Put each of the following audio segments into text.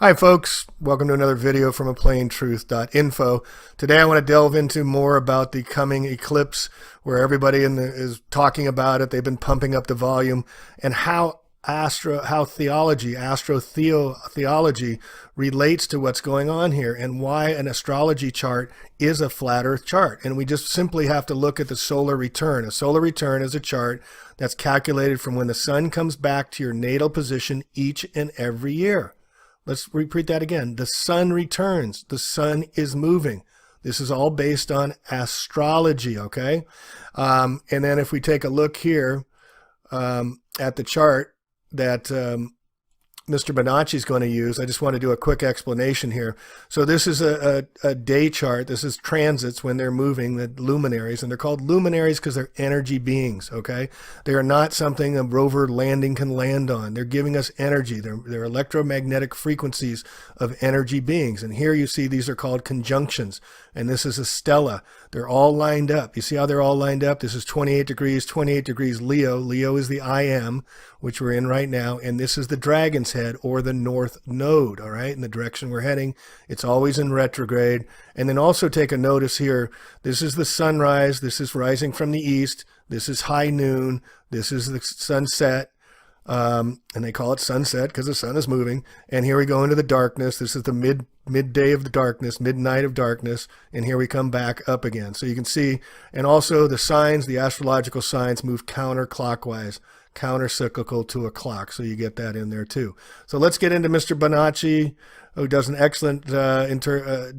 Hi folks, welcome to another video from aplaintruth.info. Today I want to delve into more about the coming eclipse, where everybody is talking about it. They've been pumping up the volume, and how astrotheology relates to what's going on here, and why an astrology chart is a flat earth chart. And we just simply have to look at the solar return. A solar return is a chart that's calculated from when the sun comes back to your natal position each and every year. Let's repeat that again. The sun returns. The sun is moving. This is all based on astrology, okay? And then if we take a look here at the chart that Mr. Bonacci is going to use, I just want to do a quick explanation here. So this is a day chart. This is transits when they're moving, the luminaries, and they're called luminaries because they're energy beings, okay? They are not something a rover landing can land on. They're giving us energy. They're electromagnetic frequencies of energy beings. And here you see these are called conjunctions, and this is a stella. They're all lined up. You see how they're all lined up? This is 28 degrees Leo. Leo is the I am, which we're in right now, and this is the dragon's head, or the north node, all right, in the direction we're heading. It's always in retrograde. And then also take a notice here, this is the sunrise, this is rising from the east, this is high noon, this is the sunset, and they call it sunset because the sun is moving. And here we go into the darkness. This is the midday of the darkness, midnight of darkness, and here we come back up again. So you can see, and also the signs, the astrological signs move counterclockwise, counter-cyclical to a clock, so you get that in there too. So let's get into Mr. Bonacci, who does an excellent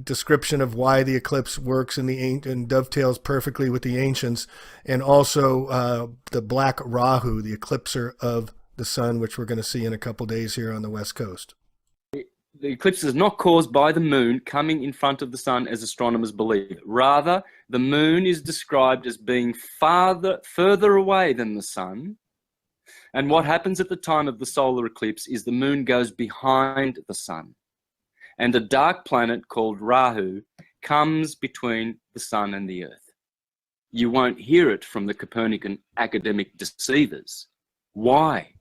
description of why the eclipse works and dovetails perfectly with the ancients, and also the black Rahu, the eclipser of the sun, which we're going to see in a couple days here on the West Coast. The eclipse is not caused by the moon coming in front of the sun, as astronomers believe. Rather, the moon is described as being further away than the sun. And what happens at the time of the solar eclipse is the moon goes behind the sun, and a dark planet called Rahu comes between the sun and the earth. You won't hear it from the Copernican academic deceivers. Why?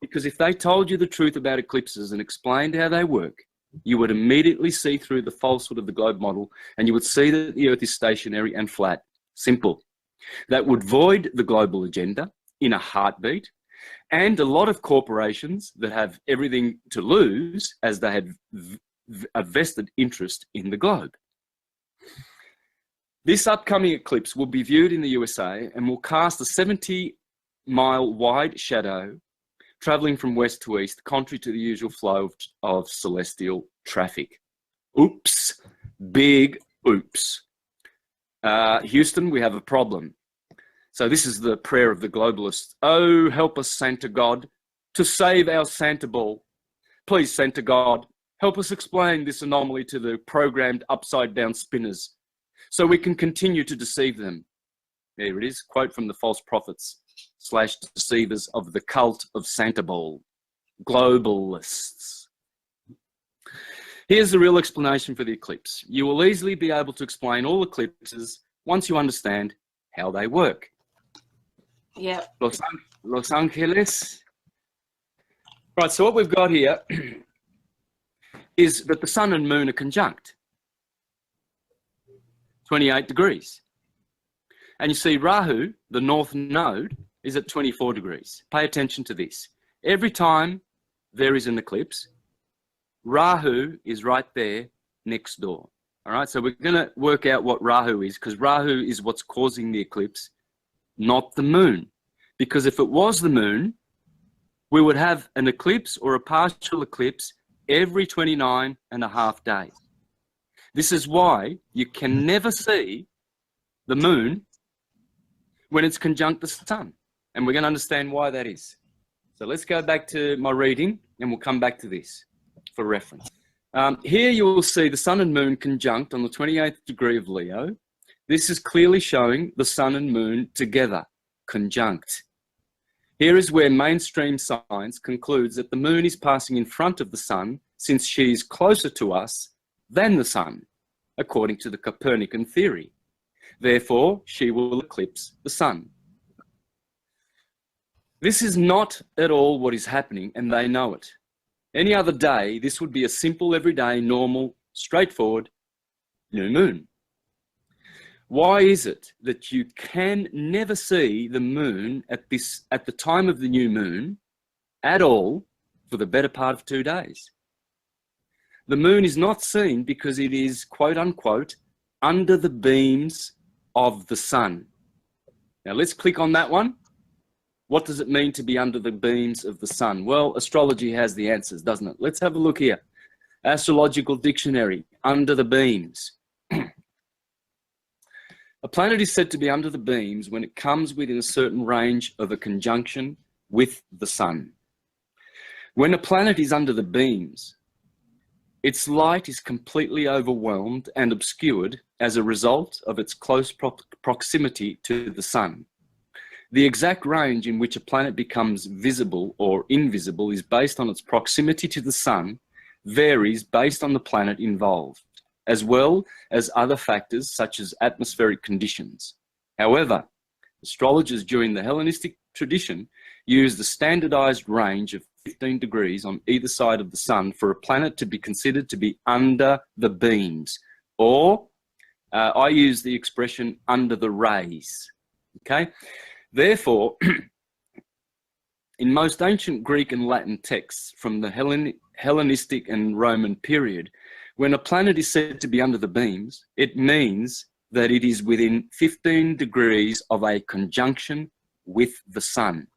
Because if they told you the truth about eclipses and explained how they work, you would immediately see through the falsehood of the globe model, and you would see that the earth is stationary and flat. Simple. That would void the global agenda in a heartbeat, and a lot of corporations that have everything to lose, as they had a vested interest in the globe. This upcoming eclipse will be viewed in the USA and will cast a 70-mile wide shadow traveling from west to east, contrary to the usual flow of celestial traffic. Oops. Big oops. Houston, we have a problem. So this is the prayer of the globalists. Oh, help us, Santa God, to save our Santa ball. Please, Santa God, help us explain this anomaly to the programmed upside-down spinners so we can continue to deceive them. There it is, quote from the false prophets / deceivers of the cult of Santa Ball, globalists. Here's the real explanation for the eclipse. You will easily be able to explain all eclipses once you understand how they work. Yeah. Los Angeles. Right, so what we've got here is that the sun and moon are conjunct. 28 degrees. And you see Rahu, the north node, is at 24 degrees. Pay attention to this. Every time there is an eclipse, Rahu is right there next door. All right, so we're going to work out what Rahu is, because Rahu is what's causing the eclipse, not the moon. Because if it was the moon, we would have an eclipse or a partial eclipse every 29.5 days. This is why you can never see the moon when it's conjunct the sun. And we're going to understand why that is. So let's go back to my reading, and we'll come back to this for reference. Here you will see the sun and moon conjunct on the 28th degree of Leo. This is clearly showing the sun and moon together, conjunct. Here is where mainstream science concludes that the moon is passing in front of the sun, since she is closer to us than the sun, according to the Copernican theory. Therefore, she will eclipse the sun. This is not at all what is happening, and they know it. Any other day, this would be a simple, everyday, normal, straightforward new moon. Why is it that you can never see the moon at the time of the new moon at all for the better part of 2 days? The moon is not seen because it is, quote unquote, under the beams of the sun. Now let's click on that one. What does it mean to be under the beams of the sun? Well, astrology has the answers, doesn't it? Let's have a look here. Astrological dictionary, under the beams. A planet is said to be under the beams when it comes within a certain range of a conjunction with the sun. When a planet is under the beams, its light is completely overwhelmed and obscured as a result of its close proximity to the sun. The exact range in which a planet becomes visible or invisible is based on its proximity to the sun, varies based on the planet involved, as well as other factors such as atmospheric conditions. However, astrologers during the Hellenistic tradition used a standardized range of 15 degrees on either side of the sun for a planet to be considered to be under the beams, or I use the expression under the rays, okay? Therefore, in most ancient Greek and Latin texts from the Hellenistic and Roman period, when a planet is said to be under the beams, it means that it is within 15 degrees of a conjunction with the sun.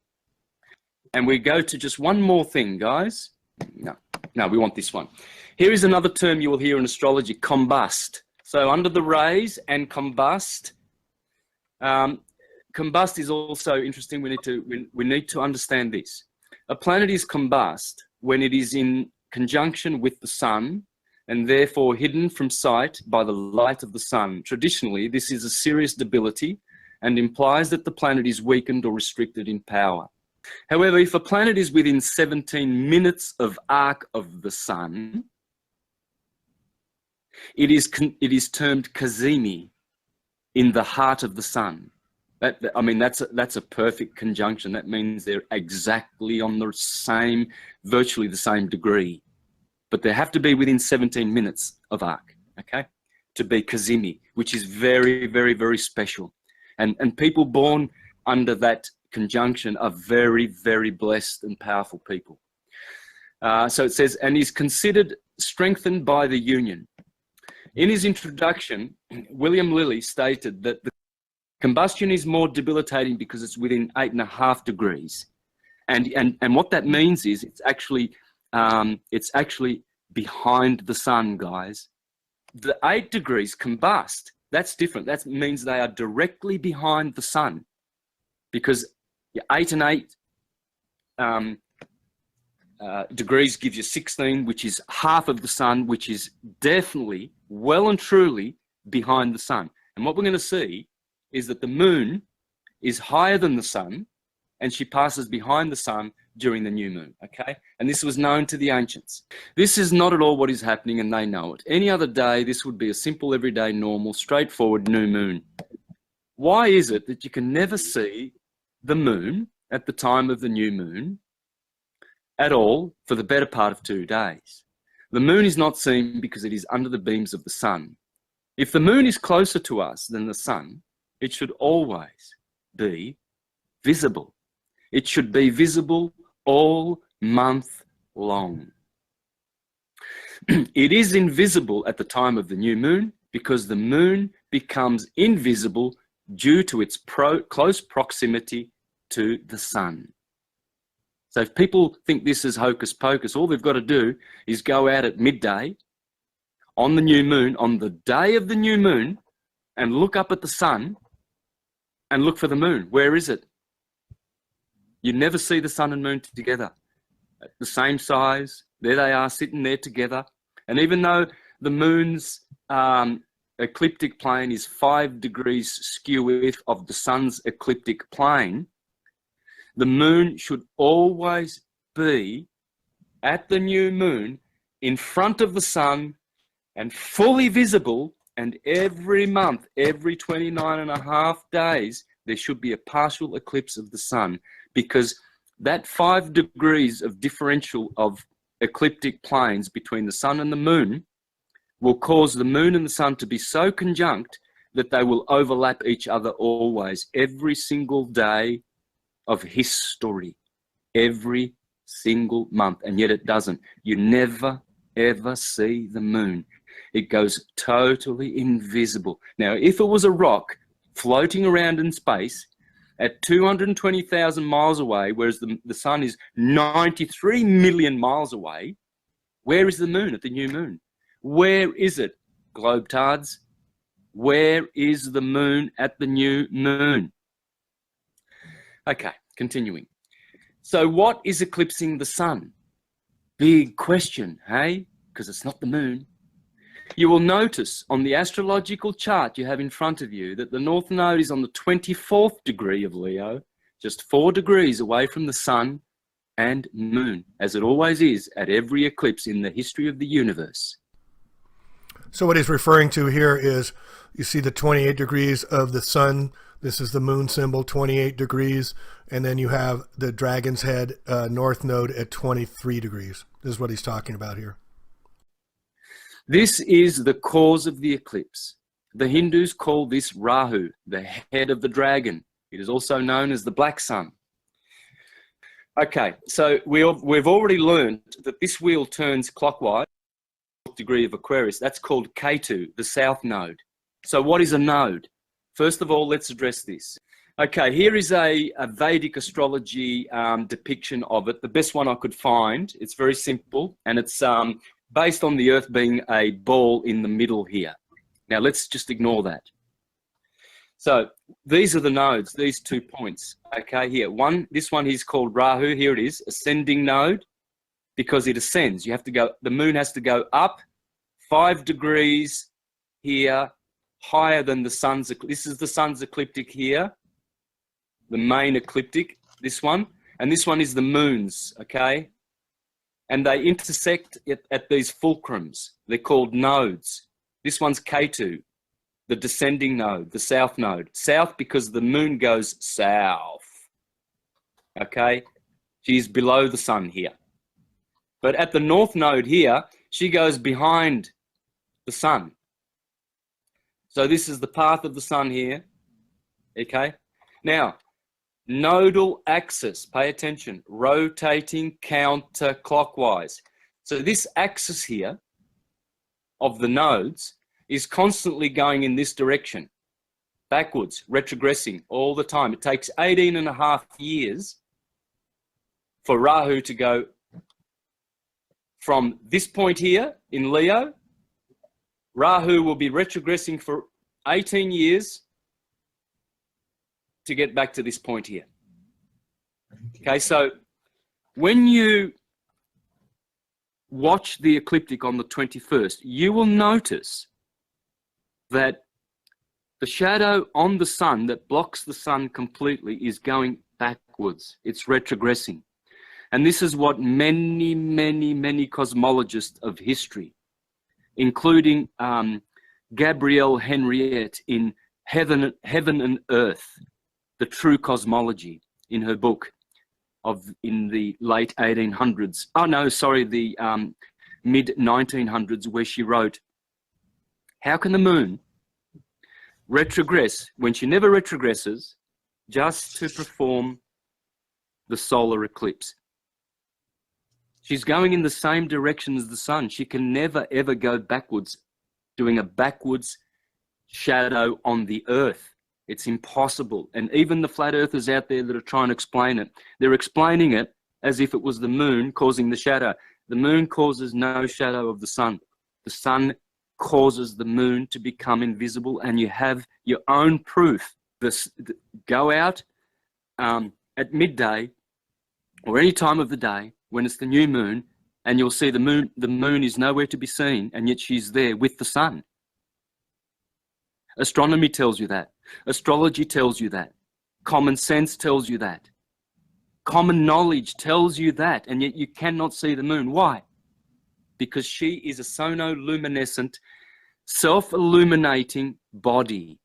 And we go to just one more thing, guys. No, we want this one. Here is another term you will hear in astrology, combust. So under the rays and combust. Combust is also interesting. We need to understand this. A planet is combust when it is in conjunction with the sun and therefore hidden from sight by the light of the sun. Traditionally, this is a serious debility and implies that the planet is weakened or restricted in power. However, if a planet is within 17 minutes of arc of the sun, it is termed cazimi, in the heart of the sun. I mean, that's a perfect conjunction. That means they're exactly on the same, virtually the same degree. But they have to be within 17 minutes of arc, okay, to be cazimi, which is very, very, very special. And people born under that conjunction are very, very blessed and powerful people. So it says, and is considered strengthened by the union. In his introduction, William Lilly stated that the combustion is more debilitating because it's within 8.5 degrees. And what that means is it's actually behind the sun, guys. The 8 degrees combust, that's different. That means they are directly behind the sun, because 8 and 8 degrees gives you 16, which is half of the sun, which is definitely well and truly behind the sun. And what we're going to see is that the moon is higher than the sun, and she passes behind the sun during the new moon, okay? And this was known to the ancients. This is not at all what is happening, and they know it. Any other day, this would be a simple, everyday, normal, straightforward new moon. Why is it that you can never see the moon at the time of the new moon at all for the better part of 2 days? The moon is not seen because it is under the beams of the sun. If the moon is closer to us than the sun, it should always be visible. It should be visible all month long. It is invisible at the time of the new moon because the moon becomes invisible due to its close proximity to the sun. So if people think this is hocus pocus, all they've got to do is go out at midday on the new moon, on the day of the new moon, and look up at the sun and look for the moon. Where is it? You never see the sun and moon together. The same size, there they are sitting there together. And even though the moon's ecliptic plane is 5 degrees skew width of the sun's ecliptic plane, the moon should always be at the new moon in front of the sun and fully visible. And every month, every 29.5 days, there should be a partial eclipse of the sun, because that 5 degrees of differential of ecliptic planes between the sun and the moon will cause the moon and the sun to be so conjunct that they will overlap each other always, every single day of history, every single month, and yet it doesn't. You never, ever see the moon. It goes totally invisible. Now, if it was a rock floating around in space at 220,000 miles away, whereas the sun is 93 million miles away, where is the moon at the new moon? Where is it, globetards? Where is the moon at the new moon? Okay, continuing. So what is eclipsing the sun? Big question, hey? Because it's not the moon. You will notice on the astrological chart you have in front of you that the North Node is on the 24th degree of Leo, just 4 degrees away from the sun and moon, as it always is at every eclipse in the history of the universe. So what he's referring to here is, you see the 28 degrees of the sun. This is the moon symbol, 28 degrees. And then you have the dragon's head North Node at 23 degrees. This is what he's talking about here. This is the cause of the eclipse. The Hindus call this Rahu, the head of the dragon. It is also known as the black sun. Okay, so we've already learned that this wheel turns clockwise, degree of Aquarius. That's called Ketu, the south node. So what is a node? First of all, let's address this. Okay, here is a Vedic astrology depiction of it, the best one I could find. It's very simple, and it's based on the Earth being a ball in the middle here. Now, let's just ignore that. So these are the nodes, these 2 points. Okay, here. This one is called Rahu. Here it is, ascending node, because it ascends. You have to go, the moon has to go up 5 degrees here, higher than the sun's. This is the sun's ecliptic here, the main ecliptic, this one. And this one is the moon's, okay? And they intersect at these fulcrums. They're called nodes. This one's Ketu, the descending node, the south node. South because the moon goes south, okay? She's below the sun here. But at the north node here, she goes behind the sun. So this is the path of the sun here, okay? Now, nodal axis, pay attention, rotating counterclockwise. So this axis here of the nodes is constantly going in this direction, backwards, retrogressing all the time. It takes 18.5 years for Rahu to go from this point here in Leo. Rahu will be retrogressing for 18 years to get back to this point here. Okay, so when you watch the ecliptic on the 21st, you will notice that the shadow on the sun that blocks the sun completely is going backwards. It's retrogressing. And this is what many, many, many cosmologists of history, including Gabrielle Henriette in Heaven and Earth, the True Cosmology, in her book in the late 1800s. Oh, no, sorry, the mid-1900s, where she wrote, how can the moon retrogress when she never retrogresses just to perform the solar eclipse? She's going in the same direction as the sun. She can never, ever go backwards, doing a backwards shadow on the earth. It's impossible. And even the flat earthers out there that are trying to explain it, they're explaining it as if it was the moon causing the shadow. The moon causes no shadow of the sun. The sun causes the moon to become invisible, and you have your own proof. Go out at midday or any time of the day when it's the new moon, and you'll see the moon is nowhere to be seen, and yet she's there with the sun. Astronomy tells you that. Astrology tells you that. Common sense tells you that. Common knowledge tells you that, and yet you cannot see the moon. Why? Because she is a sonoluminescent, self-illuminating body.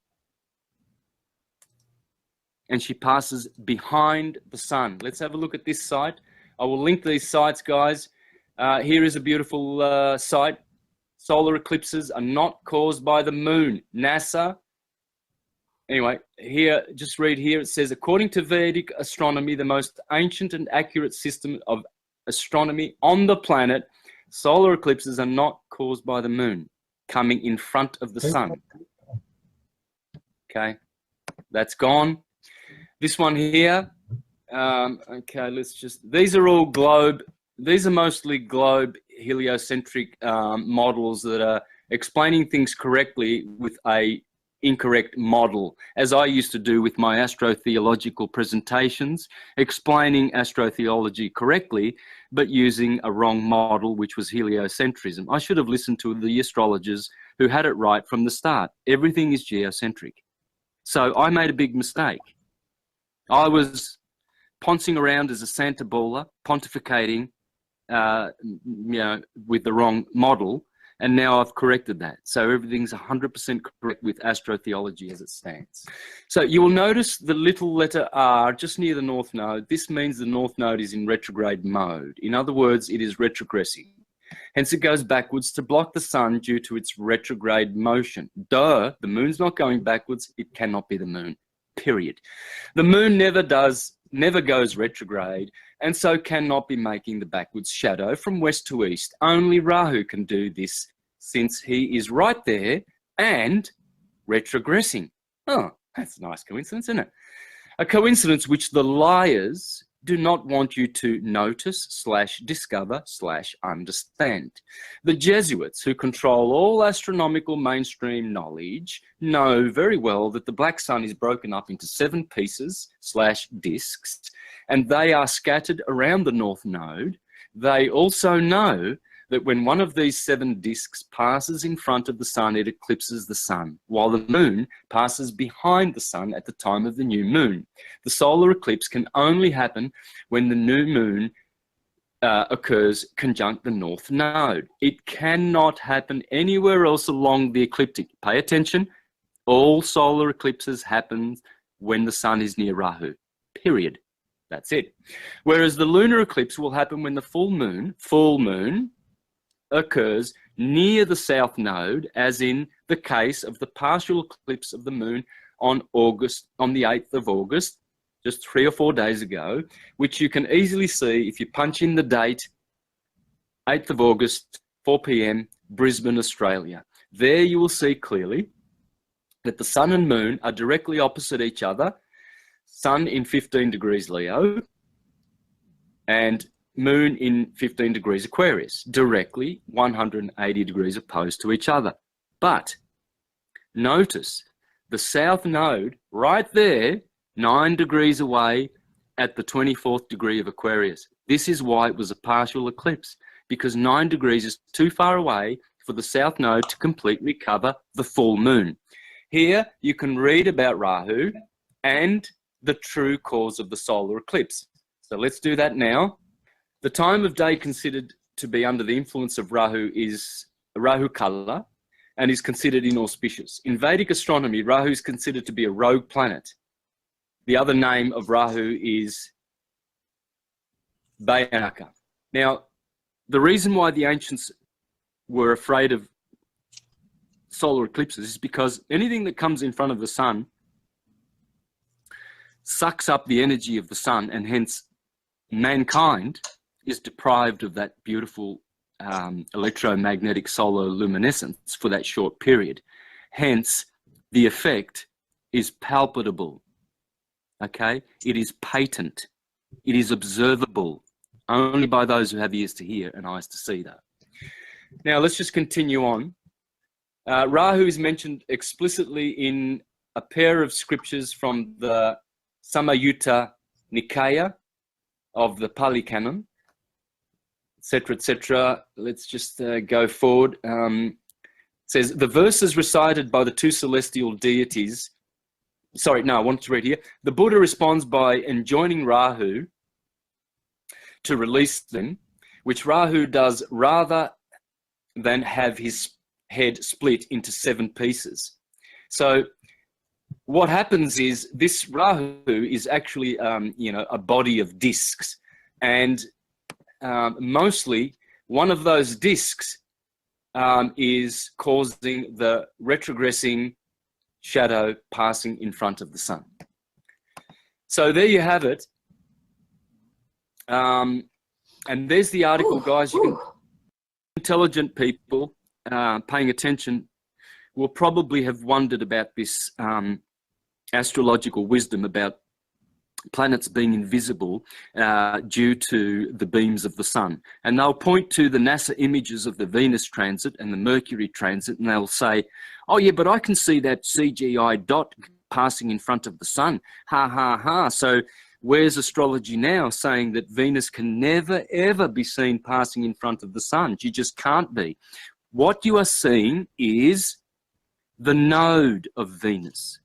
And she passes behind the sun. Let's have a look at this site. I will link these sites, guys. Here is a beautiful site. Solar eclipses are not caused by the moon. NASA. Anyway, here, just read here. It says, according to Vedic astronomy, the most ancient and accurate system of astronomy on the planet, solar eclipses are not caused by the moon coming in front of the sun. Okay, that's gone. This one here. Okay, let's just, these are all globe. These are mostly globe heliocentric models that are explaining things correctly with a incorrect model, as I used to do with my astrotheological presentations, explaining astrotheology correctly, but using a wrong model, which was heliocentrism. I should have listened to the astrologers who had it right from the start. Everything is geocentric. So I made a big mistake. I was poncing around as a Santa Baller, pontificating, with the wrong model, and now I've corrected that. So everything's 100% correct with astrotheology as it stands. So you will notice the little letter R just near the north node. This means the north node is in retrograde mode. In other words, it is retrogressing. Hence it goes backwards to block the sun due to its retrograde motion. Duh, the moon's not going backwards. It cannot be the moon, period. The moon never goes retrograde, and so cannot be making the backwards shadow from west to east. Only Rahu can do this, since he is right there and retrogressing. Oh, that's a nice coincidence, isn't it? A coincidence which the liars do not want you to notice / discover / understand. The Jesuits, who control all astronomical mainstream knowledge, know very well that the black sun is broken up into 7 pieces / disks, and they are scattered around the north node. They also know that when one of these 7 disks passes in front of the sun, it eclipses the sun, while the moon passes behind the sun at the time of the new moon. The solar eclipse can only happen when the new moon occurs conjunct the north node. It cannot happen anywhere else along the ecliptic. Pay attention. All solar eclipses happen when the sun is near Rahu, period. That's it. Whereas the lunar eclipse will happen when the full moon occurs near the south node, as in the case of the partial eclipse of the moon on the 8th of August, just 3 or 4 days ago, which you can easily see if you punch in the date, 8th of August, 4 p.m, Brisbane, Australia. There you will see clearly that the sun and moon are directly opposite each other, sun in 15 degrees Leo, and moon in 15 degrees Aquarius, directly 180 degrees opposed to each other. But notice the south node right there, 9 degrees away at the 24th degree of Aquarius. This is why it was a partial eclipse, because 9 degrees is too far away for the south node to completely cover the full moon. Here you can read about Rahu and the true cause of the solar eclipse. So let's do that now. The time of day considered to be under the influence of Rahu is Rahu Kala and is considered inauspicious. In Vedic astronomy, Rahu is considered to be a rogue planet. The other name of Rahu is Bhayanaka. Now, the reason why the ancients were afraid of solar eclipses is because anything that comes in front of the sun sucks up the energy of the sun, and hence mankind is deprived of that beautiful electromagnetic solar luminescence for that short period. Hence, the effect is palpable, okay? It is patent. It is observable only by those who have ears to hear and eyes to see that. Now, let's just continue on. Rahu is mentioned explicitly in a pair of scriptures from the Samayutta Nikaya of the Pali Canon, etc., etc. Let's just go forward. It says, the verses recited by the 2 celestial deities. Sorry, no, I wanted to read here. The Buddha responds by enjoining Rahu to release them, which Rahu does rather than have his head split into 7 pieces. So what happens is this Rahu is actually, a body of discs, and mostly one of those discs is causing the retrogressing shadow passing in front of the sun. So there you have it. And there's the article, guys. You can, intelligent people paying attention will probably have wondered about this astrological wisdom about planets being invisible due to the beams of the sun. And they'll point to the NASA images of the Venus transit and the Mercury transit, and they'll say, oh yeah, but I can see that CGI dot passing in front of the sun. Ha, ha, ha. So where's astrology now saying that Venus can never, ever be seen passing in front of the sun? She just can't be. What you are seeing is the node of Venus.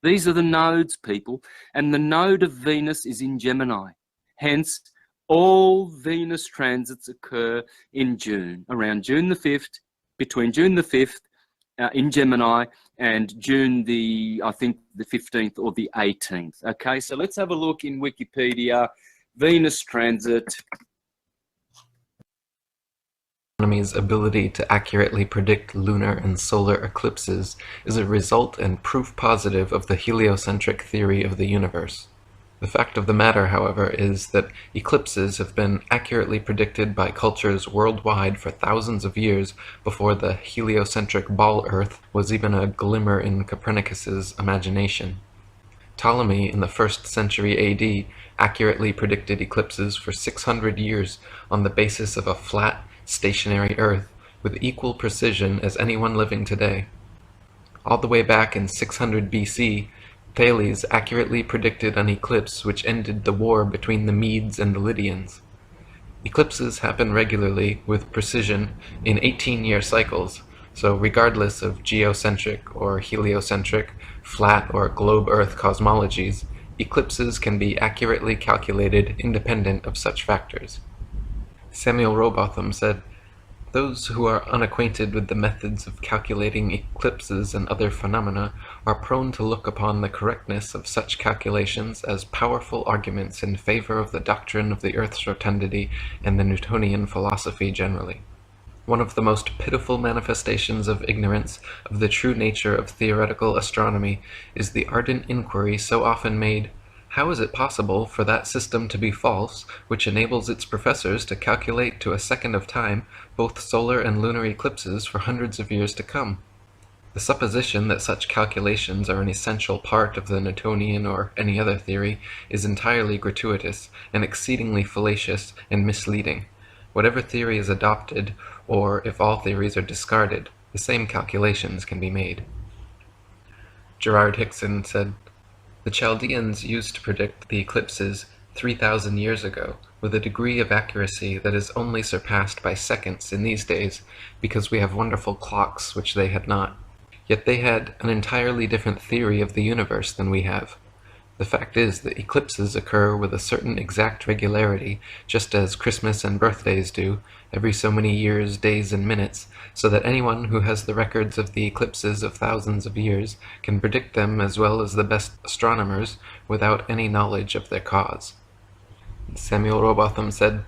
These are the nodes, people, and the node of Venus is in Gemini. Hence, all Venus transits occur in June, around June the 5th, between June the 5th in Gemini and June the, I think, the 15th or the 18th. Okay, so let's have a look in Wikipedia. Venus transit. Astronomy's ability to accurately predict lunar and solar eclipses is a result and proof positive of the heliocentric theory of the universe. The fact of the matter, however, is that eclipses have been accurately predicted by cultures worldwide for thousands of years before the heliocentric ball Earth was even a glimmer in Copernicus's imagination. Ptolemy, in the 1st century AD, accurately predicted eclipses for 600 years on the basis of a flat, stationary Earth with equal precision as anyone living today. All the way back in 600 BC, Thales accurately predicted an eclipse which ended the war between the Medes and the Lydians. Eclipses happen regularly with precision in 18-year cycles, so regardless of geocentric or heliocentric, flat or globe Earth cosmologies, eclipses can be accurately calculated independent of such factors. Samuel Rowbotham said, "Those who are unacquainted with the methods of calculating eclipses and other phenomena are prone to look upon the correctness of such calculations as powerful arguments in favor of the doctrine of the Earth's rotundity and the Newtonian philosophy generally. One of the most pitiful manifestations of ignorance of the true nature of theoretical astronomy is the ardent inquiry so often made, 'How is it possible for that system to be false, which enables its professors to calculate to a second of time both solar and lunar eclipses for hundreds of years to come?' The supposition that such calculations are an essential part of the Newtonian or any other theory is entirely gratuitous and exceedingly fallacious and misleading. Whatever theory is adopted, or if all theories are discarded, the same calculations can be made." Gerard Hickson said, "The Chaldeans used to predict the eclipses 3,000 years ago with a degree of accuracy that is only surpassed by seconds in these days because we have wonderful clocks which they had not. Yet they had an entirely different theory of the universe than we have. The fact is that eclipses occur with a certain exact regularity, just as Christmas and birthdays do, every so many years, days, and minutes, so that anyone who has the records of the eclipses of thousands of years can predict them as well as the best astronomers without any knowledge of their cause." Samuel Rowbotham said,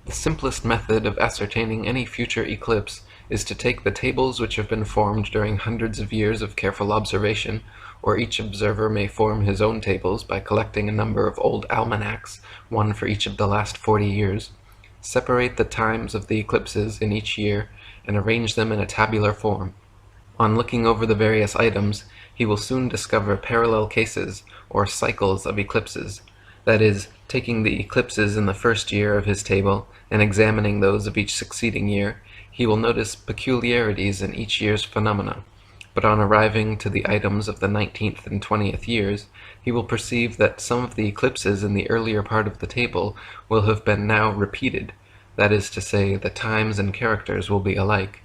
"The simplest method of ascertaining any future eclipse is to take the tables which have been formed during hundreds of years of careful observation, or each observer may form his own tables by collecting a number of old almanacs, one for each of the last 40 years, separate the times of the eclipses in each year, and arrange them in a tabular form. On looking over the various items, he will soon discover parallel cases, or cycles of eclipses, that is, taking the eclipses in the first year of his table and examining those of each succeeding year, he will notice peculiarities in each year's phenomena. But on arriving to the items of the 19th and 20th years, he will perceive that some of the eclipses in the earlier part of the table will have been now repeated, that is to say, the times and characters will be alike.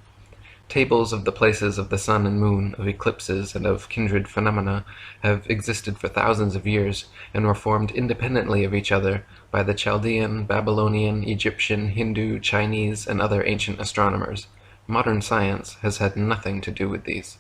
Tables of the places of the sun and moon, of eclipses, and of kindred phenomena have existed for thousands of years, and were formed independently of each other by the Chaldean, Babylonian, Egyptian, Hindu, Chinese, and other ancient astronomers. Modern science has had nothing to do with these."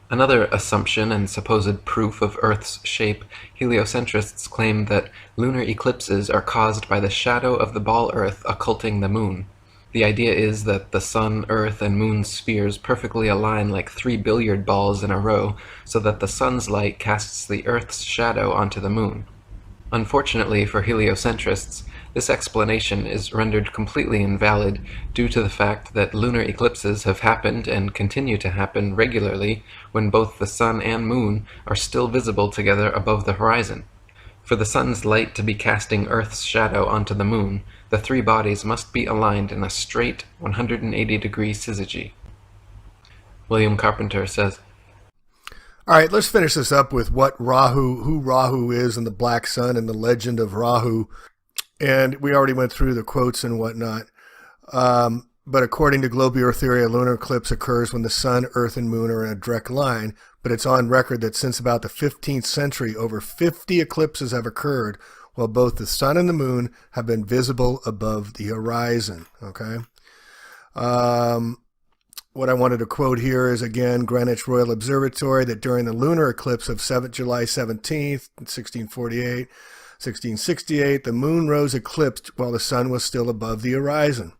Another assumption and supposed proof of Earth's shape, heliocentrists claim that lunar eclipses are caused by the shadow of the ball Earth occulting the moon. The idea is that the sun, earth, and moon's spheres perfectly align like 3 billiard balls in a row, so that the sun's light casts the earth's shadow onto the moon. Unfortunately for heliocentrists, this explanation is rendered completely invalid due to the fact that lunar eclipses have happened and continue to happen regularly when both the sun and moon are still visible together above the horizon. For the sun's light to be casting Earth's shadow onto the moon, the three bodies must be aligned in a straight 180-degree syzygy. William Carpenter says, All right, let's finish this up with who Rahu is and the black sun and the legend of Rahu. And we already went through the quotes and whatnot. But according to globular theory, a lunar eclipse occurs when the sun, earth, and moon are in a direct line. But it's on record that since about the 15th century, over 50 eclipses have occurred while both the sun and the moon have been visible above the horizon. Okay. What I wanted to quote here is, again, Greenwich Royal Observatory, that during the lunar eclipse of July 17th, 1668, the moon rose eclipsed while the sun was still above the horizon.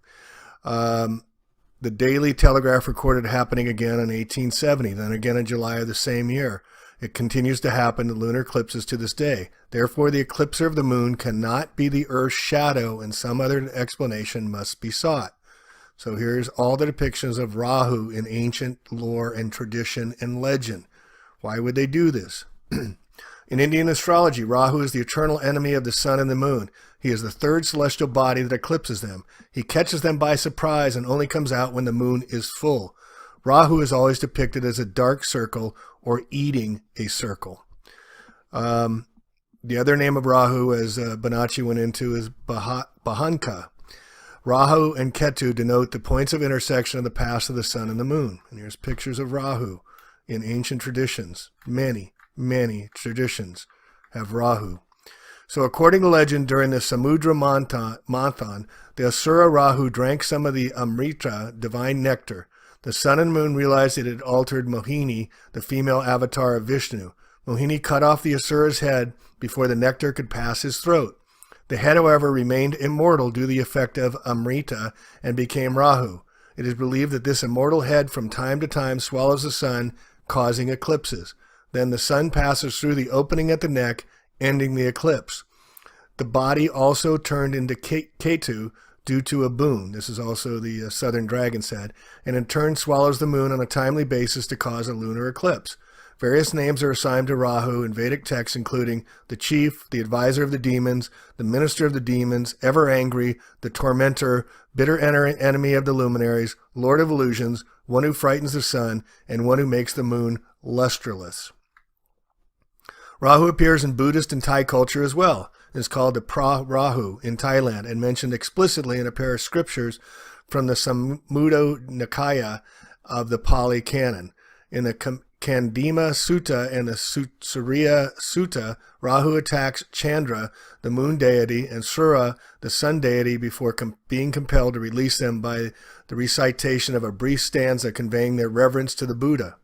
The Daily Telegraph recorded happening again in 1870, then again in July of the same year. It continues to happen in lunar eclipses to this day. Therefore, the eclipser of the moon cannot be the Earth's shadow, and some other explanation must be sought. So here's all the depictions of Rahu in ancient lore and tradition and legend. Why would they do this? In Indian astrology, Rahu is the eternal enemy of the sun and the moon. He is the third celestial body that eclipses them. He catches them by surprise and only comes out when the moon is full. Rahu is always depicted as a dark circle or eating a circle. The other name of Rahu, as Bonacci went into, is Bahanka. Rahu and Ketu denote the points of intersection of the paths of the sun and the moon. And here's pictures of Rahu in ancient traditions. Many traditions have Rahu. So according to legend, during the Samudra Manthan, the Asura Rahu drank some of the Amrita, divine nectar. The sun and moon realized it had altered Mohini, the female avatar of Vishnu. Mohini cut off the Asura's head before the nectar could pass his throat. The head, however, remained immortal due to the effect of Amrita and became Rahu. It is believed that this immortal head from time to time swallows the sun, causing eclipses. Then the sun passes through the opening at the neck, ending the eclipse. The body also turned into Ketu due to a boon. This is also the southern dragon's head, and in turn swallows the moon on a timely basis to cause a lunar eclipse. Various names are assigned to Rahu in Vedic texts, including the chief, the advisor of the demons, the minister of the demons, ever angry, the tormentor, bitter enemy of the luminaries, lord of illusions, one who frightens the sun, and one who makes the moon lustreless. Rahu appears in Buddhist and Thai culture as well. It is called the Pra-Rahu in Thailand and mentioned explicitly in a pair of scriptures from the Samudra Nikaya of the Pali Canon. In the Kandima Sutta and the Surya Sutta, Rahu attacks Chandra, the moon deity, and Surya, the sun deity, before being compelled to release them by the recitation of a brief stanza conveying their reverence to the Buddha.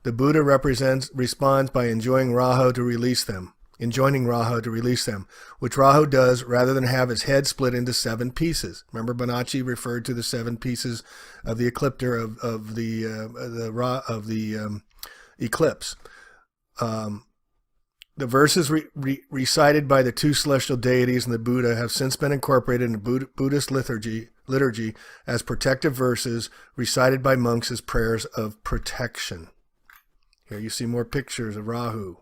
The Buddha responds by enjoining Rahu to release them, which Rahu does rather than have his head split into 7 pieces. Remember, Bonacci referred to the 7 pieces of the ecliptor of the eclipse. The verses recited by the 2 celestial deities and the Buddha have since been incorporated into Buddhist liturgy as protective verses recited by monks as prayers of protection. Here you see more pictures of Rahu.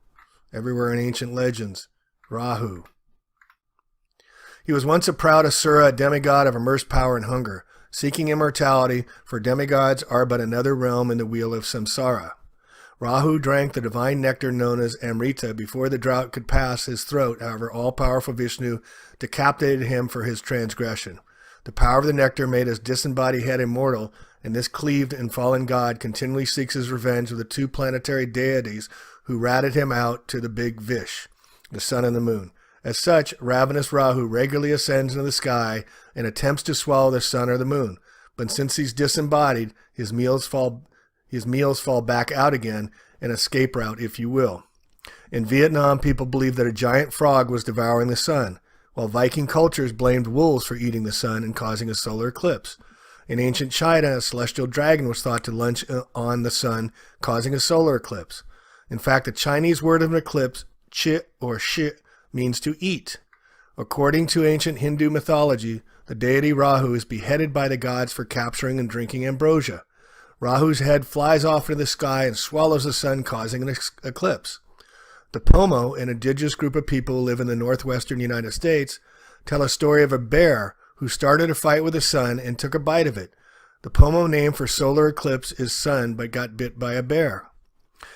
Everywhere in ancient legends, Rahu. He was once a proud Asura, a demigod of immersed power and hunger, seeking immortality, for demigods are but another realm in the wheel of samsara. Rahu drank the divine nectar known as Amrita before the drought could pass his throat. However, all-powerful Vishnu decapitated him for his transgression. The power of the nectar made his disembodied head immortal, and this cleaved and fallen god continually seeks his revenge with the 2 planetary deities who ratted him out to the big Vish, the sun and the moon. As such, ravenous Rahu regularly ascends into the sky and attempts to swallow the sun or the moon. But since he's disembodied, his meals fall back out again, an escape route, if you will. In Vietnam, people believe that a giant frog was devouring the sun, while Viking cultures blamed wolves for eating the sun and causing a solar eclipse. In ancient China, a celestial dragon was thought to lunge on the sun, causing a solar eclipse. In fact, the Chinese word of an eclipse, chi or shi, means to eat. According to ancient Hindu mythology, the deity Rahu is beheaded by the gods for capturing and drinking ambrosia. Rahu's head flies off into the sky and swallows the sun, causing an eclipse. The Pomo, an indigenous group of people who live in the northwestern United States, tell a story of a bear who started a fight with the sun and took a bite of it. The Pomo name for solar eclipse is sun, but got bit by a bear.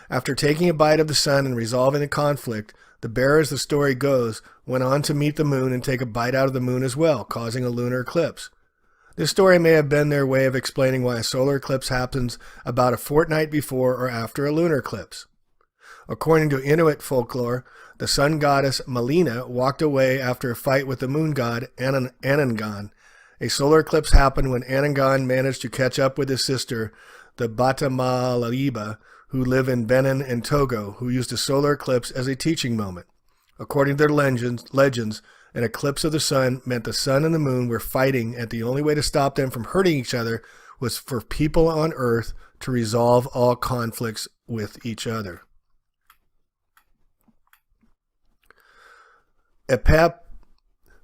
After taking a bite of the sun and resolving the conflict, the bear, as the story goes, went on to meet the moon and take a bite out of the moon as well, causing a lunar eclipse. This story may have been their way of explaining why a solar eclipse happens about a fortnight before or after a lunar eclipse. According to Inuit folklore, the sun goddess Malina walked away after a fight with the moon god Anangan. A solar eclipse happened when Anangan managed to catch up with his sister, the Batamalaiba, who live in Benin and Togo, who used a solar eclipse as a teaching moment. According to their legends, an eclipse of the sun meant the sun and the moon were fighting, and the only way to stop them from hurting each other was for people on Earth to resolve all conflicts with each other. Epep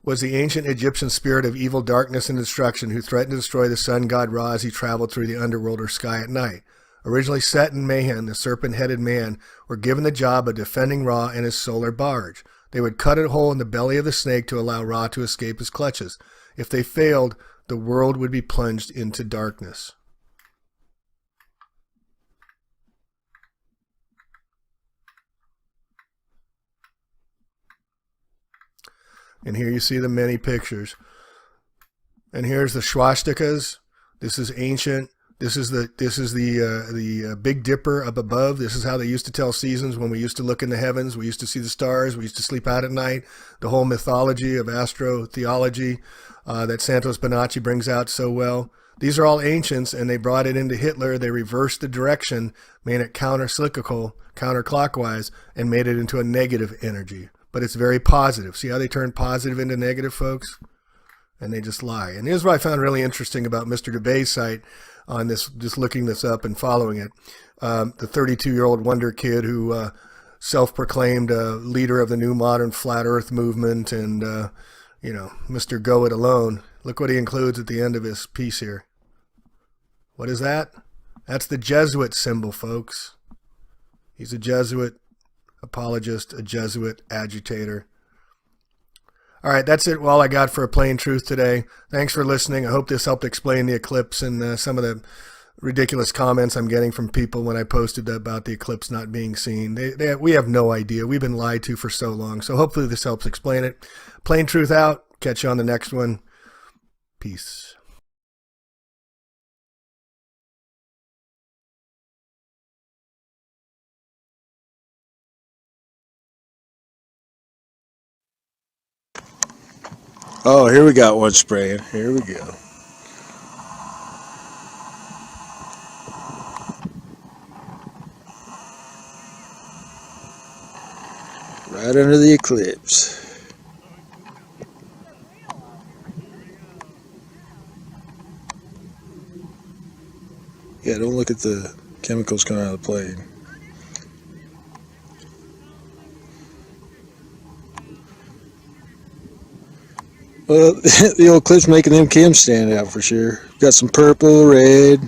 was the ancient Egyptian spirit of evil, darkness, and destruction who threatened to destroy the sun god Ra as he traveled through the underworld or sky at night. Originally Set and Mahan, the serpent-headed man, were given the job of defending Ra and his solar barge. They would cut a hole in the belly of the snake to allow Ra to escape his clutches. If they failed, the world would be plunged into darkness. And here you see the many pictures. And here's the swastikas. This is ancient. This is the Big Dipper up above. This is how they used to tell seasons when we used to look in the heavens. We used to see the stars. We used to sleep out at night. The whole mythology of astrotheology that Santos Bonacci brings out so well. These are all ancients, and they brought it into Hitler. They reversed the direction, made it counter-cyclical, counterclockwise, and made it into a negative energy. But it's very positive. See how they turn positive into negative, folks? And they just lie. And here's what I found really interesting about Mr. DeBay's site on this, just looking this up and following it. The 32-year-old wonder kid who self-proclaimed leader of the new modern flat earth movement and, Mr. Go It Alone. Look what he includes at the end of his piece here. What is that? That's the Jesuit symbol, folks. He's a Jesuit apologist, a Jesuit agitator. All right, that's it. All I got for A Plain Truth today. Thanks for listening. I hope this helped explain the eclipse and some of the ridiculous comments I'm getting from people when I posted about the eclipse not being seen. We have no idea. We've been lied to for so long. So hopefully this helps explain it. Plain Truth out. Catch you on the next one. Peace. Oh, here we got one spraying. Here we go. Right under the eclipse. Yeah, don't look at the chemicals coming out of the plane. Well, the old clip's making them chems stand out for sure. Got some purple, red.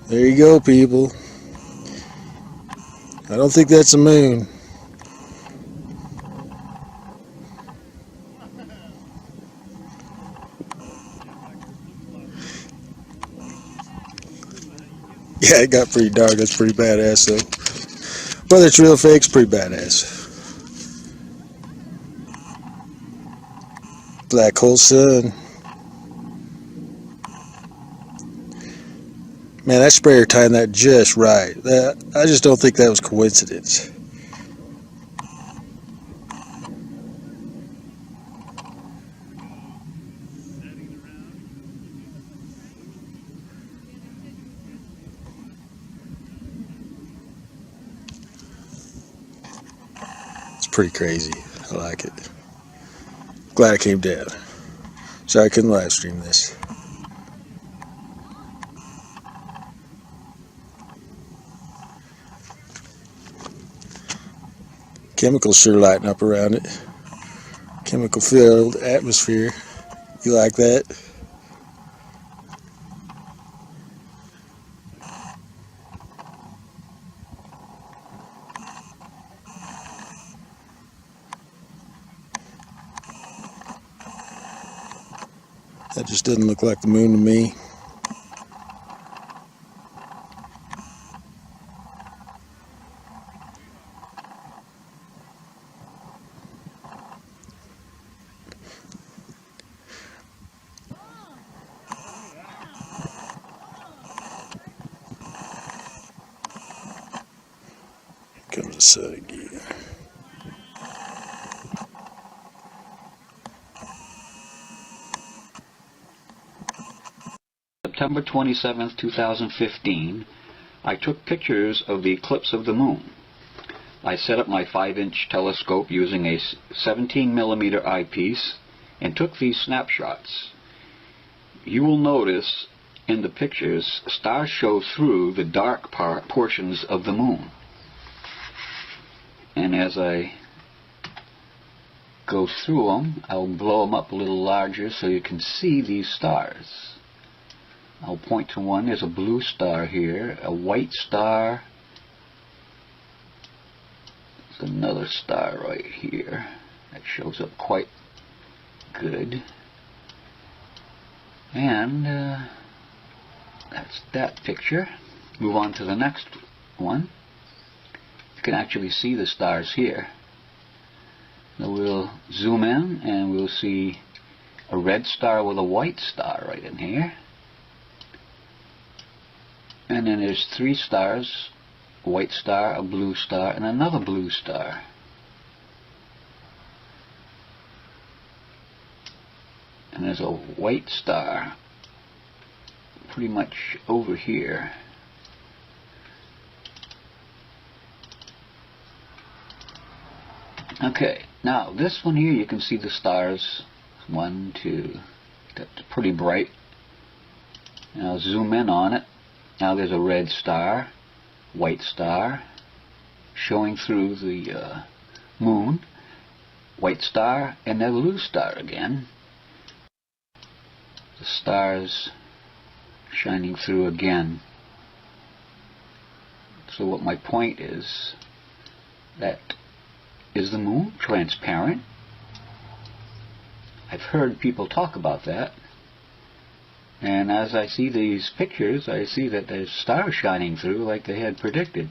There you go, people. I don't think that's a moon. Yeah, it got pretty dark. That's pretty badass, though. Whether it's real or fake, it's pretty badass. Black hole sun. Man, that sprayer timed that just right. I just don't think that was coincidence. pretty crazy. I like it. Glad I came down. Sorry I couldn't live stream this. Chemicals sure lighting up around it. Chemical filled atmosphere. You like that? That just doesn't look like the moon to me. Here comes the sun again. September 27th, 2015, I took pictures of the eclipse of the moon. I set up my 5-inch telescope using a 17mm eyepiece and took these snapshots. You will notice in the pictures stars show through the dark portions of the moon. And as I go through them, I'll blow them up a little larger so you can see these stars. I'll point to one. There's a blue star here, a white star. There's another star right here that shows up quite good. And that's that picture. Move on to the next one. You can actually see the stars here. So we'll zoom in and we'll see a red star with a white star right in here. And then there's 3 stars, a white star, a blue star, and another blue star. And there's a white star pretty much over here. Okay, now this one here you can see the stars. 1, 2, that's pretty bright. Now zoom in on it. Now there's a red star, white star, showing through the moon, white star, and then blue star again. The stars shining through again. So what my point is, that is the moon transparent? I've heard people talk about that. And as I see these pictures, I see that there's stars shining through like they had predicted.